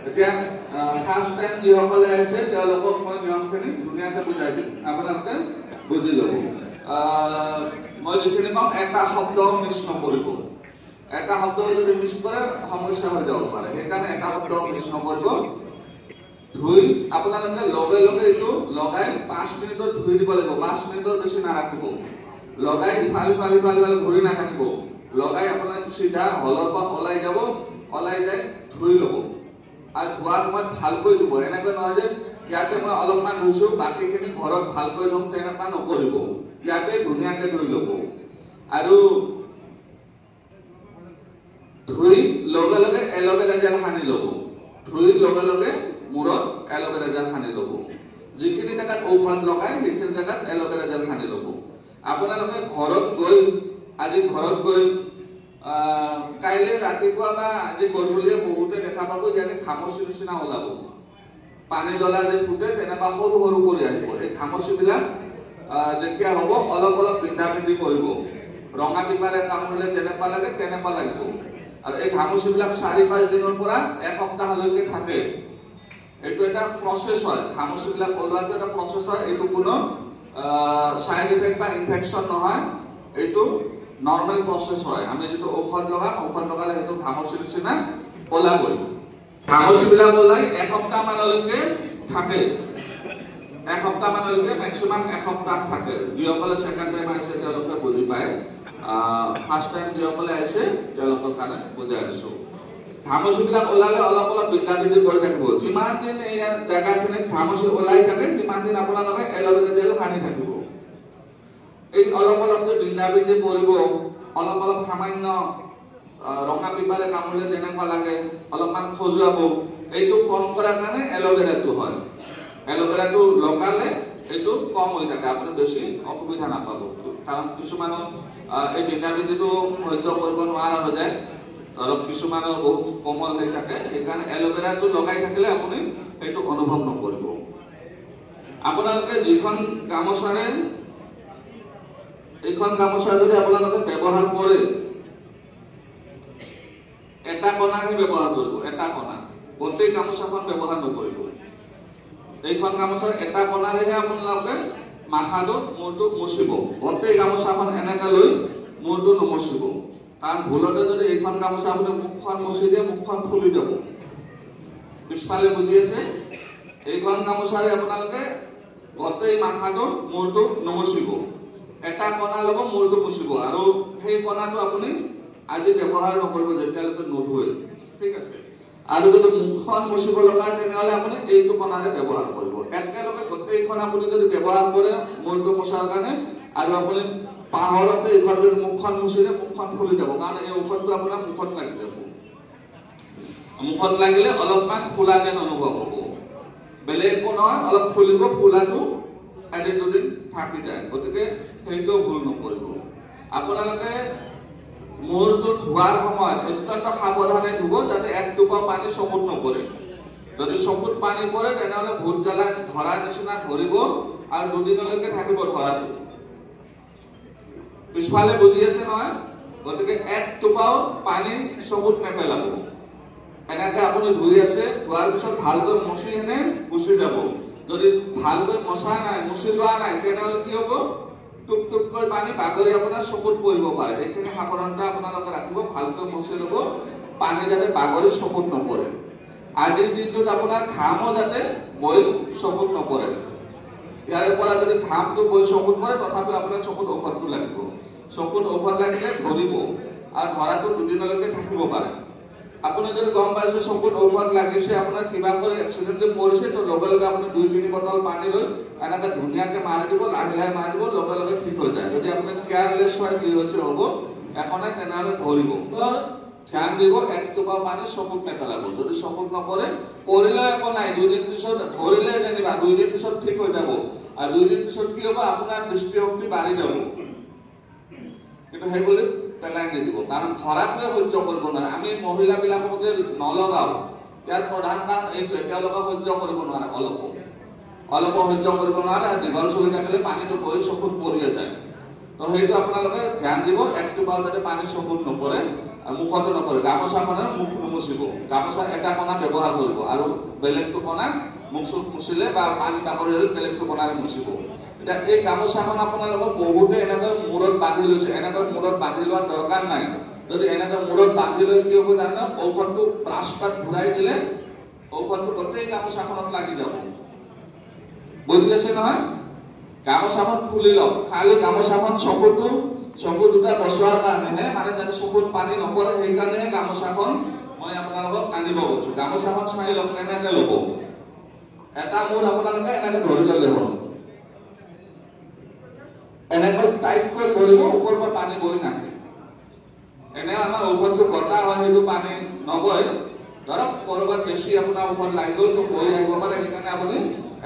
এতিয়া first time যিসকলে আহিছে তেওঁলোকক মই নিয়মখিনি ধুনীয়াকৈ বুজাই দিম, আপোনালোকে বুজি ল'ব। মই যিখিনি কম এটা শব্দও মিছ নকৰিব। এটা শব্দ যদি মিছ কৰে সমস্যা হৈ যাব পাৰে, সেইকাৰণে এটা শব্দও মিছ নকৰিব। ধুই আপোনালোকে লগে লগে এইটো লগাই 5 মিনিটত ধুই দিব লাগিব। 5 মিনিটৰ বেছি নাৰাখিব। লগাই ইফাল ঘূৰি নাথাকিব। লগাই আপোনাক চিধা হলৰ পৰা ওলাই যাব, ওলাই যাই ধুই ল'ব। আৰু ধোৱাৰ সময়ত ভালকৈ ধুব। এনেকৈ নহয় যে ইয়াতে মই অলপমান ধুইছোঁ বাকীখিনি ঘৰত ভালকৈ ধুম, তেনেকুৱা নকৰিব। ইয়াতে ধুনীয়াকৈ ধুই ল'ব। আৰু ধুই লগে লগে এল'ভেৰা জেল সানি ল'ব। ধুই লগে লগে মূৰত এল'ভেৰা জেল সানি ল'ব। যিখিনি জেগাত ঔষধ লগাই সেইখিনি জেগাত এল'ভেৰা জেল সানি ল'ব। আপোনালোকে ঘৰত গৈ কাইলৈ ৰাতিপুৱা বা আজি গধূলিয়ে বহুতে দেখা পাব ইয়াতে ঘামচিৰ নিচিনা ওলাব। পানী জ্বলা যে ফুটে তেনেকুৱা সৰু সৰু কৰি আহিব। এই ঘামচিবিলাক যেতিয়া হ'ব অলপ অলপ বিন্ধা বিন্ধি কৰিব। ৰঙা পিপাৰে কামুৰিলে যেনেকুৱা লাগে তেনেকুৱা লাগিব। আৰু এই ঘামচিবিলাক 4-5 দিনৰ পৰা এসপ্তাহলৈকে থাকে। এইটো এটা প্ৰচেছ হয়। ঘামচিবিলাক ওলোৱাটো এটা প্ৰচেছ হয়। এইটো কোনো সাইড ইফেক্ট বা ইনফেকশ্যন নহয়, এইটো নৰ্মেল প্ৰচেছ হয়। আমি যিটো ঔষধ লগালে সেইটো ঘামচিৰ নিচিনা ওলাবই। ঘামচিবিলাক ওলাই এসপ্তাহমানলৈকে থাকে। এসপ্তাহমানলৈকে মেক্সিমাম এসপ্তাহ থাকে। যিসকলে ছেকেণ্ড টাইম আহিছে তেওঁলোকে বুজি পায়। ফাৰ্ষ্ট টাইম যিসকলে আহিছে তেওঁলোকৰ কাৰণে বুজাই আছোঁ। ঘামচিবিলাক ওলালে অলপ অলপ বিন্ধা বিন্ধি কৰি থাকিব। যিমান দিন এই জেগাখিনিত ঘামচি ওলাই থাকে সিমান দিন আপোনালোকে এল'ভেৰা জেল সানি থাকিব। এই অলপ অলপ যে বিন্ধা বিন্ধি কৰিব, অলপ অলপ সামান্য ৰঙা পিপাৰে কামুৰিলে যেনেকুৱা লাগে অলপমান খজুৱাব, এইটো কম কৰাৰ কাৰণে এল'ভেৰাটো হয়। এল'ভেৰাটো লগালে এইটো কম হৈ থাকে, আপুনি বেছি অসুবিধা নাপাব। কাৰণ কিছুমানৰ এই বিন্ধা বিন্ধিটো সহ্য কৰিব নোৱাৰা হৈ যায়। ধৰক কিছুমানৰ বহুত কোমল হৈ থাকে, সেইকাৰণে এল'ভেৰাটো লগাই থাকিলে আপুনি সেইটো অনুভৱ নকৰিব। আপোনালোকে যিখন গামোচাৰে এইখন গামোচা যদি আপোনালোকে ব্যৱহাৰ কৰে, এটা কণাহে ব্যৱহাৰ কৰিব। এটা কণা, গোটেই গামোচাখন ব্যৱহাৰ নকৰিব। এইখন গামোচাৰ এটা কণাৰেহে আপোনালোকে মাথাটো মূৰটো মুচিব। গোটেই গামোচাখন এনেকৈ লৈ মূৰটো নমচিব। কাৰণ ভুলতে যদি এইখন গামোচা আপুনি মুখখন মুচি দিয়ে মুখখন ফুলি যাব। পিছফালে বুজি আছে? এইখন গামোচাৰে আপোনালোকে গোটেই মাথাটো মূৰটো নমচিব। এটা কণা ল'ব, মূৰটো মুচিব। আৰু সেই কণাটো আপুনি আজি ব্যৱহাৰ নকৰিব যেতিয়ালৈকে নুধুৱে, ঠিক আছে? আৰু যদি মুখখন মুচিব লগা হয় তেনেহ'লে আপুনি এইটো কণাৰে ব্যৱহাৰ কৰিব। একেলগে গোটেইখন আপুনি যদি ব্যৱহাৰ কৰে মূৰটো মুচাৰ কাৰণে, আৰু আপুনি পাহৰতে এইখন যদি মুখখন মুচিলে মুখখন ফুলি যাব। কাৰণ এই ঔষধটো আপোনাৰ মুখত লাগি যাব। মুখত লাগিলে অলপমান ফুলা যেন অনুভৱ হ'ব। বেলেগ একো নহয়, অলপ ফুলিব, ফুলাটো এদিন দুদিন থাকি যায়। গতিকে সেইটো ভুল নকৰিব। আপোনালোকে মূৰটো ধোৱাৰ সময়ত অত্যন্ত সাৱধানে ধুব, যাতে এক টোপাও পানী চকুত নপৰে। যদি চকুত পানী পৰে তেনেহ'লে ভূত জ্বালা ধৰাৰ নিচিনা ধৰিব আৰু দুদিনলৈকে থাকিব ধৰাটো। পিছফালে বুজি আছে নহয়? গতিকে এক টোপাও পানী চকুত নেপেলাব। এনেকৈ আপুনি ধুই আছে, ধোৱাৰ পিছত ভালকৈ মচি এনে গুচি যাব। যদি ভালকৈ মচা নাই, মচি লোৱা নাই, তেনেহ'লে কি হ'ব? টুপ টুপকৈ পানী বাগৰি আপোনাৰ চকুত পৰিব পাৰে। এইখিনি সাৱধানতা আপোনালোকে ৰাখিব। ভালকৈ মচি ল'ব, পানী যাতে বাগৰি চকুত নপৰে। আজিৰ দিনটোত আপোনাৰ ঘামো যাতে বৈ চকুত নপৰে। ইয়াৰে পৰা যদি ঘামটো বৈ চকুত পৰে তথাপিও আপোনাৰ চকুত ঔষধটো লাগিব। চকুত ঔষধ লাগিলে ধৰিব, আৰু ধৰাটো দুদিনলৈকে থাকিব পাৰে। আপুনি যদি গম পাইছে চকুত ঔষধ লাগিছে, আপোনাৰ কিবা কৰি এক্সিডেণ্টলি পৰিছে, তো লগে লগে আপুনি 2-3 বটল পানী লৈ এনেকৈ ধুনীয়াকৈ মাৰি দিব, লাহে লাহে মাৰি দিব, লগে লগে ঠিক হৈ যায়। যদি আপুনি কেয়াৰলেছ হয় যি হৈছে হ'ব, একো নাই, তেনেহ'লে ধৰিব। ধ্যান দিব, এক টোপাও পানী চকুত নেপেলাব। যদি চকুত নপৰে, পৰিলেও একো নাই, 2 দিন পিছত ধৰিলে যেনিবা 2 দিন পিছত ঠিক হৈ যাব। আৰু 2 দিন পিছত কি হ'ব? আপোনাৰ দৃষ্টিশক্তি বাঢ়ি যাব। কিন্তু সেইবুলি পেলাই নিদিব, কাৰণ ধৰাটোৱে সহ্য কৰিব নোৱাৰে। আমি মহিলাবিলাকক যে নলগাওঁ, ইয়াৰ প্ৰধান কাৰণ এইটোৱে, তেওঁলোকে সহ্য কৰিব নোৱাৰে। অলপো সহ্য কৰিব নোৱাৰে, আৰু দীঘল চুলি থাকিলে পানীটো বৈ চকুত পৰিয়ে যায়। তো সেইটো আপোনালোকে ধ্যান দিব একটোপাও যাতে পানী চকুত নপৰে আৰু মুখতো নপৰে গামোচাখনৰ মুখ নুমুচিব গামোচাৰ এটা কণা ব্যৱহাৰ কৰিব আৰু বেলেগটো কণা মুখ চুখ মুচিলে বা পানী বাকৰিলে বেলেগটো কণাৰে মুচিব এটা এই গামোচাখন আপোনালোকে বহুতে এনেকৈ মূৰত বান্ধি লৈছে এনেকৈ মূৰত বান্ধি লোৱাৰ দৰকাৰ নাই যদি এনেকৈ মূৰত বান্ধি লৈ কি হ'ব জানো ঔষধটো ব্ৰাছপাত ঘূৰাই দিলে ঔষধটো গোটেই গামোচাখনত লাগি যাব বুজি আছে নহয় গামোচাখন খুলি লওক খালি গামোচাখন চকু দুটা বচোৱাৰ কাৰণেহে মানে যাতে চকুত পানী নপৰে সেইকাৰণেহে গামোচাখন মই আপোনালোকক আনিব কৈছোঁ গামোচাখন চাই লওক কেনেকৈ ল'ব এটা মূৰ আপোনালোকে এনেকৈ ধৰি ল'লে হ'ল এনেকৈ টাইটকৈ ধৰিব ওপৰৰ পৰা পানী বৈ নাহে এনে আমাৰ ঔষধটো গটা হয় সেইটো পানী নবয় ধৰক ক'ৰবাত বেছি আপোনাৰ ঔষধ লাগি গ'ল তো বৈ আহিব পাৰে সেইকাৰণে আপুনি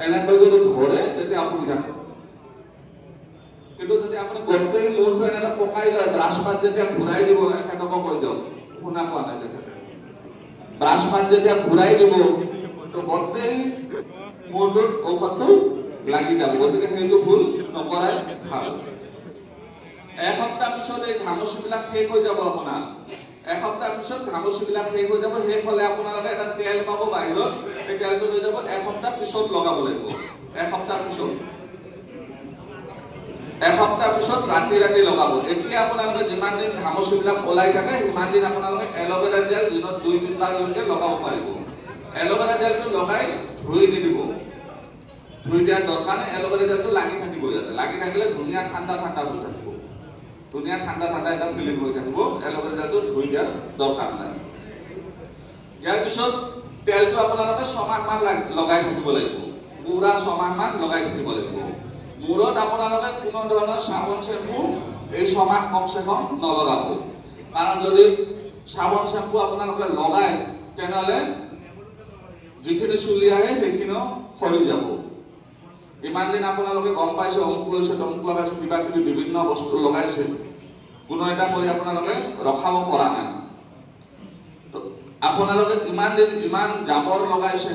এনেকৈ যদি ধৰে তেতিয়া অসুবিধা কিন্তু যদি আপুনি গোটেই মূৰটো এনেকৈ পকাই লয় ব্ৰাছপাত যেতিয়া ঘূৰাই দিব এখেতক কৈ দিয়ক শুনা পোৱা নাই তেখেতে ব্ৰাছপাত যেতিয়া ঘূৰাই দিব তো গোটেই মূৰটোত ঔষধটো লাগি যাব গতিকে সেইটো ভুল নকৰাই ভাল এসপ্তাহ পিছত এই ঘামচিবিলাক শেষ হৈ যাব আপোনাৰ এসপ্তাহ পিছত ঘামচিবিলাক শেষ হৈ যাব শেষ হ'লে আপোনালোকে এটা তেল পাব বাহিৰত সেই তেলটো লৈ যাব এসপ্তাহ পিছত লগাব লাগিব এসপ্তাহ পিছত ৰাতি লগাব এতিয়া আপোনালোকে যিমান দিন ঘামচিবিলাক ওলাই থাকে সিমান দিন আপোনালোকে এল'ভেৰা জেল দিনত 2-3 বাৰলৈকে লগাব পাৰিব এল'ভেৰা জেলটো লগাই ধুই নিদিব ধুই দিয়াৰ দৰকাৰ নাই এল'ভেৰা জেলটো লাগি থাকিব ইয়াতে লাগি থাকিলে ধুনীয়া ঠাণ্ডা হৈ থাকিব ধুনীয়া ঠাণ্ডা এটা ফিলিং হৈ থাকিব এল'ভেৰা জেলটো ধুই দিয়াৰ দৰকাৰ নাই ইয়াৰ পিছত তেলটো আপোনালোকে 6 মাহমান লগাই থাকিব লাগিব পুৰা 6 মাহমান লগাই থাকিব লাগিব মূৰত আপোনালোকে কোনো ধৰণৰ চাবোন চেম্পু এই 6 মাহ কমচে কম নলগাব কাৰণ যদি চাবোন চেম্পু আপোনালোকে লগায় তেনেহ'লে যিখিনি চুলি আহে সেইখিনিও সৰি যাব ইমান দিন আপোনালোকে গম পাইছে অমুক লৈছে তমুক লগাইছে কিবা কিবি বিভিন্ন বস্তু লগাইছে কোনো এটা কৰি আপোনালোকে ৰখাব পৰা নাই তো আপোনালোকে ইমান দিন যিমান জাবৰ লগাইছে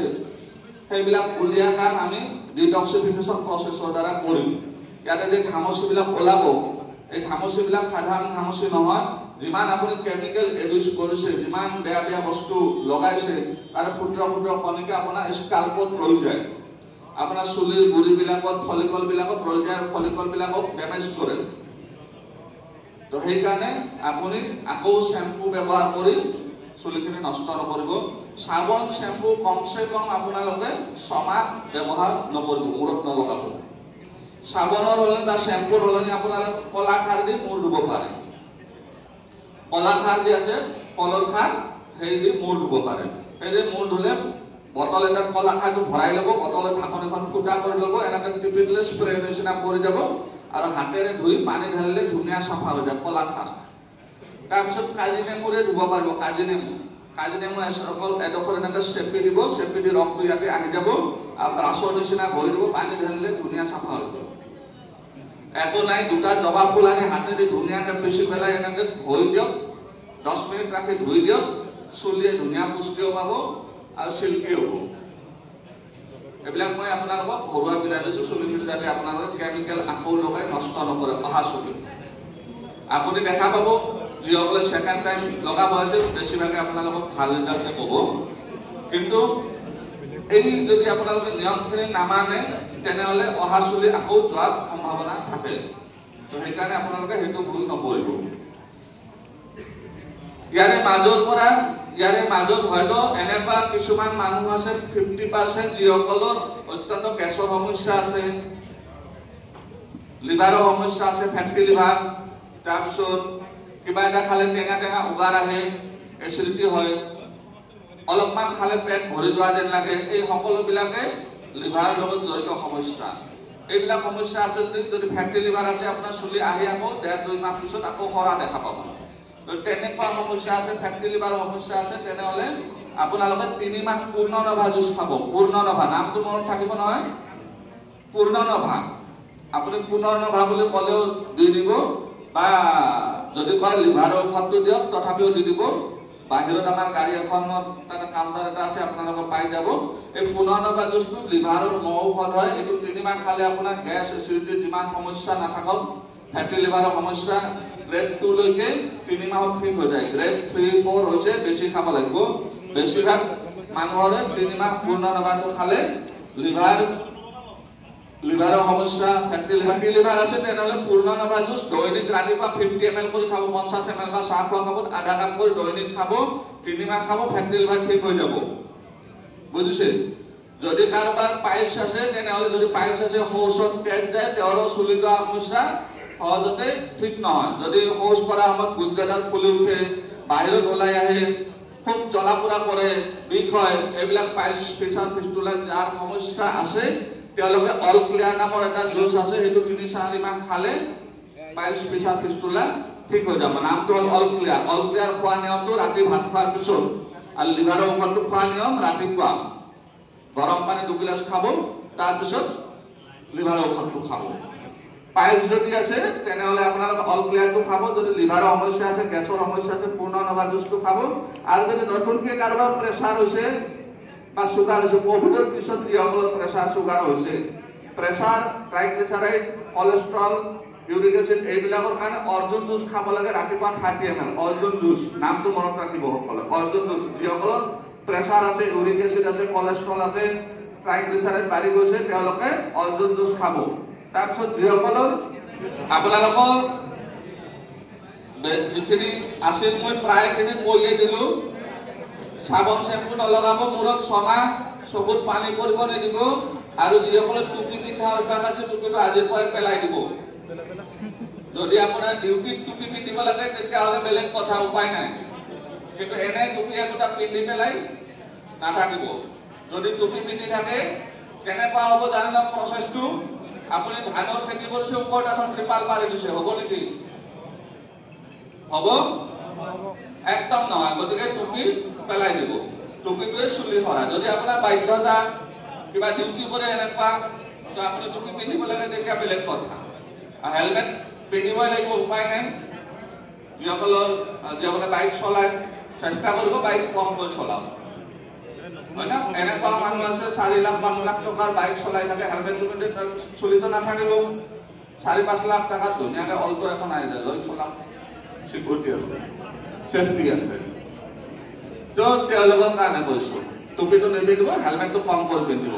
সেইবিলাক উলিয়াৰ কাম আমি ডিটক্সিফিকেশ্যন প্ৰচেছৰ দ্বাৰা কৰিম ইয়াতে যে ঘামচিবিলাক ওলাব এই ঘামচিবিলাক সাধাৰণ ঘামচি নহয় যিমান আপুনি কেমিকেল ইউজ কৰিছে যিমান বেয়া বস্তু লগাইছে তাৰে ক্ষুদ্ৰ কণিকা আপোনাৰ স্কাল্পত ৰৈ যায় আপোনাৰ চুলিৰ গুৰিবিলাকত ফলিকলবিলাকত ৰৈ যায় ফলিকলবিলাকক ডেমেজ কৰে তো সেইকাৰণে আপুনি আকৌ শ্যাম্পু ব্যৱহাৰ কৰি চুলিখিনি নষ্ট নকৰিব চাবোন শ্যাম্পু কমচে কম আপোনালোকে 6 মাহ ব্যৱহাৰ নকৰিব মূৰত নলগাব চাবোনৰ হ'লে বা শ্যাম্পুৰ হ'লে আপোনালোকে কলা খাৰ দি মূৰ ধুব পাৰে কলা খাৰ যে আছে কলৰ খাৰ সেই দি মূৰ ধুব পাৰে সেই দি মূৰ ধুলে বটল এটাত কলা খাৰটো ভৰাই ল'ব বটলত ঢাকন এখন ফুটা কৰি ল'ব এনেকৈ টিপি দিলে স্প্ৰে নিচিনা পৰি যাব আৰু হাতেৰে ধুই পানী ঢালিলে ধুনীয়া চাফা হৈ যায় কলা খাৰ তাৰপিছত কাজি নেমুৰে ধুব পাৰিব কাজি নেমু অকল এডোখৰ এনেকৈ চেপি দিব চেপি দি ৰসটো ইয়াতে আহি যাব আৰু ব্ৰাছৰ নিচিনা ভৰি দিব পানী ঢালিলে ধুনীয়া চাফা হৈ যাব একো নাই দুটা জবা ফুল আনি হাতেদি ধুনীয়াকৈ পিচি পেলাই এনেকৈ ধুই দিয়ক 10 মিনিট ৰাখি ধুই দিয়ক চুলিয়ে ধুনীয়া পুষ্টিও পাব আৰু চিল্কি হ'ব এইবিলাক মই আপোনালোকক ঘৰুৱা বিধান দিছোঁ চুলিখিনি যাতে আপোনালোকে কেমিকেল আকৌ লগাই নষ্ট নকৰে অহা চুলি আপুনি দেখা পাব যিসকলে সেকেন্ড টাইম লগাব হৈছে বেছিভাগে আপোনালোকক ভাল ৰিজাল্টে ক'ব কিন্তু এই যদি আপোনালোকে নিয়মখিনি নামানে তেনেহ'লে অহা চুলি আকৌ যোৱাৰ সম্ভাৱনা থাকে তো সেইকাৰণে আপোনালোকে সেইটো ভুল নকৰিব ইয়াৰে মাজত হয়তো এনেকুৱা কিছুমান মানুহ আছে 50% যিসকলৰ অত্যন্ত গেছৰ সমস্যা আছে লিভাৰৰ সমস্যা আছে ফেটি লিভাৰ তাৰপিছত কিবা এটা খালে টেঙা উগাৰ আহে এচিডিটি হয় অলপমান খালে পেট ভৰি যোৱা যেন লাগে এই সকলোবিলাকে লিভাৰৰ লগত জড়িত সমস্যা এইবিলাক সমস্যা আছে যদি ফেটি লিভাৰ আছে আপোনাৰ চুলি আহি আকৌ 1.5-2 মাহ পিছত আকৌ সৰা দেখা পাব তেনেকুৱা সমস্যা আছে ফেটি লিভাৰৰ সমস্যা আছে তেনেহ'লে আপোনালোকে 3 মাহ পূৰ্ণনভা জুচ খাব পূৰ্ণনভা নামটো মনত থাকিব নহয় পূৰ্ণনভা আপুনি পূৰ্ণনভা বুলি ক'লেও দি দিব বা যদি কয় লিভাৰৰ ঔষধটো দিয়ক তথাপিও দি দিব বাহিৰত আমাৰ গাড়ী এখনত তাতে কাউণ্টাৰ এটা আছে আপোনালোকে পাই যাব এই পূৰ্ণনভা জুচটো লিভাৰৰ ঔষধ হয় এইটো 3 মাহ খালে আপোনাৰ গেছ এচিডিটি যিমান সমস্যা নাথাকক ফেটি লিভাৰৰ সমস্যা গ্ৰেড 2 লৈকে 3 মাহত ঠিক হৈ যায়। গ্ৰেড 3, 4 হৈছে বেছি খাব লাগিব। বেছিভাগ মানুহৰে 3 মাহ পূৰ্ণ নবাটো খালে লিভাৰৰ সমস্যা ফেটি লিভাৰ আছে তেনেহ'লে পূৰ্ণ নবা জুচ দৈনিক ৰাতিপুৱা 50 ml কৰি খাব, 50 ml বা চাহ খোৱা কাপত আধা কাপ কৰি দৈনিক খাব, 3 মাহ খাব, ফেটি লিভাৰ ঠিক হৈ যাব। বুজিছে? যদি কাৰোবাৰ পাইলছ আছে তেনেহ'লে যদি পাইলছ আছে শৌচত তেজ যায় তেওঁৰো চুলি যোৱা সমস্যা সহজতে ঠিক নহয়। যদি শৌচ কৰা সময়ত গুজ্জাদাৰ ফুলি উঠে, বাহিৰত ওলাই আহে, খুব জ্বলা পোৰা কৰে, বিষ হয়, এইবিলাক পাইলছ প্ৰেছাৰ ফিস্টুলা যাৰ সমস্যা আছে তেওঁলোকে অল ক্লিয়াৰ নামৰ এটা জুচ আছে, সেইটো 3-4 মাহ খালে পাইলছ প্ৰেছাৰ ফিস্টুলা ঠিক হৈ যাব। নামটো হ'ল অল ক্লিয়াৰ। অল ক্লিয়াৰ খোৱা নিয়মটো ৰাতি ভাত খোৱাৰ পিছত, আৰু লিভাৰৰ ঔষধটো খোৱা নিয়ম ৰাতিপুৱা গৰম পানী 2 গিলাচ খাব, তাৰপিছত লিভাৰৰ ঔষধটো খাব। পাইলছ যদি আছে তেনেহ'লে আপোনালোকে অল ক্লিয়াৰটো খাব। যদি লিভাৰৰ সমস্যা আছে, গেছৰ সমস্যা আছে, পূৰ্ণ নভা জুচটো খাব। আৰু যদি নতুনকৈ কাৰোবাৰ প্ৰেছাৰ হৈছে বা চুগাৰ হৈছে, কোভিডৰ পিছত যিসকলৰ প্ৰেছাৰ চুগাৰ হৈছে, pressure, triglyceride, cholesterol, uric acid এইবিলাকৰ কাৰণে অৰ্জুন জুচ খাব লাগে ৰাতিপুৱা 30 ml। অৰ্জুন জুচ নামটো মনত ৰাখিব সকলে। অৰ্জুন জুচ যিসকলৰ প্ৰেছাৰ আছে, ইউৰিক এচিড আছে, কলেষ্ট্ৰল আছে, ট্ৰাইগ্লিচাৰাইড বাঢ়ি গৈছে তেওঁলোকে অৰ্জুন জুচ খাব। তাৰপিছত যিসকলৰ আপোনালোকৰ যিখিনি আছিল মই প্ৰায়খিনি কৈয়ে দিলোঁ। চাবোন চেম্পু নলগাব, মূৰত 6 মাহ চকুত পানী পৰিব নিদিব, আৰু যিসকলে টুপি পিন্ধা অভ্যাস আছে টুপিটো আজিৰ পৰাই পেলাই দিব। যদি আপোনাৰ ডিউটিত টুপি পিন্ধিব লাগে তেতিয়াহ'লে বেলেগ কথা, উপায় নাই, কিন্তু এনে টুপি একোটা পিন্ধি পেলাই নাথাকিব। যদি টুপি পিন্ধি থাকে কেনেকুৱা হ'ব জানে না প্ৰচেছটো? আপুনি ধানৰ খেতি কৰিছে, ওপৰত এখন ত্ৰিপাল পাৰি দিছে, হ'ব নেকি? হ'ব? একদম নহয়। গতিকে টুপি পেলাই দিব। টুপিটোৱে চুলি সৰা। যদি আপোনাৰ বাধ্যতা কিবা ডিউটি কৰে এনেকুৱা, তো আপুনি টুপি পিন্ধিব লাগে, তেতিয়া বেলেগ কথা। হেলমেট পিন্ধিবই লাগিব, উপায় নাই। যিসকলে বাইক চলায় চেষ্টা কৰিব বাইক কমকৈ চলাওক, হয় না? এনেকুৱা মানুহ আছে 4 লাখ 5 লাখ টকাৰ বাইক চলাই থাকে, হেলমেটটো পিন্ধি তাৰ চুলিটো নাথাকিব। 4-5 লাখ টকাত ধুনীয়াকৈ অল্টো এখন আহি যায়, লৈ চলাওক, চিকিউৰিটি আছে, চেফটি আছে। তো তেওঁলোকৰ কাৰণে কৈছোঁ টুপিটো নিপিন্ধিব, হেলমেটটো কম কৰি পিন্ধিব।